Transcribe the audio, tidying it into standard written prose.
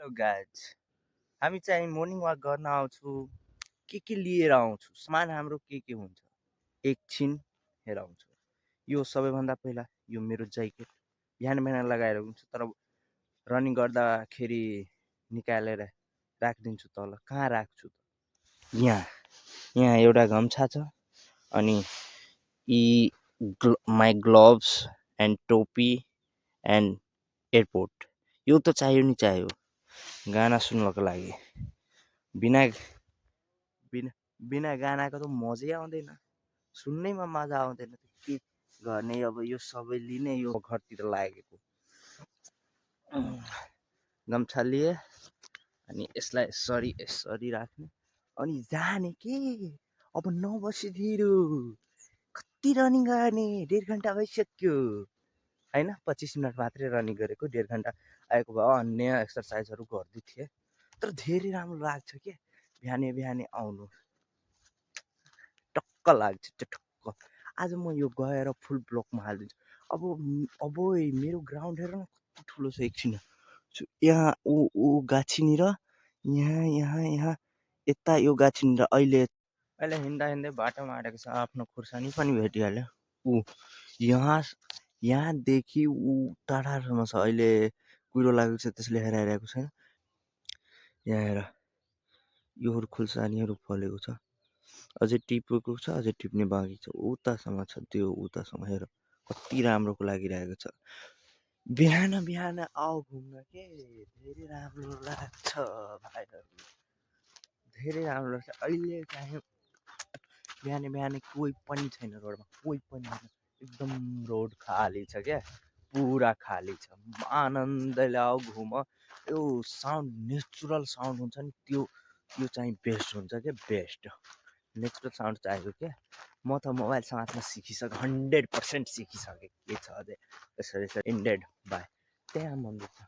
Hello guys, हामी चाहिँ morning walk गर्न आउँछु। के लिएर आउँछु, सामान हाम्रो के हुन्छ एकछिन हेर आउँछु। यो सबैभन्दा पहिला यो मेरो ज्याकेट बिहान बिहान लगाएर हुन्छु, तर रनिङ गर्दाखेरि निकालेर राखिदिन्छु तल। कहाँ राख्छु त? यहाँ यहाँ एउटा गम्छा छ, अनि यी माई ग्लोभ्स एन्ड टोपी एन्ड एयरपोर्ट। यो त चाहियो नि चाहियो गाना सुन्नको लागि। बिना बिना बिना गानाको त मजै आउँदैन, सुन्नैमा मजा आउँदैन। के गर्ने अब, यो सबै लिने यो घरतिर लागेको गम्छा लिए, अनि यसलाई यसरी राख्ने अनि जाने के। अब नबसिदिनु, कति रनिङ गर्ने, 1.5 घन्टा भइसक्यो होइन। 25 मिनट मात्रै रनिङ गरेको, 1.5 घन्टा आएको भए अन्य एक्सर्साइजहरू गर्दै थिएँ। तर धेरै राम्रो लाग्छ के बिहानै बिहानै आउनु, टक्क लाग्छ त्यो टक्क। आज म यो गएर फुल ब्लकमा हालिदिन्छु। अब मेरो ग्राउन्ड हेर न कति ठुलो छ। एकछिन यहाँ ऊ गाछीनिर, यहाँ यहाँ यहाँ यता यो गाछीनिर अहिले हिँड्दा हिँड्दै बाटोमा आँटेको छ, आफ्नो खुर्सानी पनि भेटिहाल्यो। ऊ यहाँदेखि ऊ टाढासम्म छ। अहिले कुहिरो लागेको छ त्यसले हेराइरहेको छैन। यहाँ हेर, योहरू खुर्सानीहरू फलेको छ, अझै टिपेको छ, अझै टिप्ने बाँकी छ। उतासँग छ त्यो, उतासँग हेर कति राम्रोको लागिरहेको छ। बिहान बिहान आऊ घुम्न के, धेरै राम्रो लाग्छ भाइहरू, धेरै राम्रो लाग्छ। अहिले चाहिँ बिहान बिहान कोही पनि छैन रोडमा, कोही पनि छैन, एकदम रोड खाली छ क्या, पुरा खाली छ। आनन्दले आऊ घुम। यो साउन्ड, नेचुरल साउन्ड हुन्छ नि, त्यो चाहिँ बेस्ट हुन्छ क्या, बेस्ट नेचुरल साउन्ड चाहिएको क्या। म त मोबाइल समात्न सिकिसकेँ, 100% सिकिसकेँ। के छ अझै यसरी इन्डेड बाई त्यहाँ मन दुख्छ।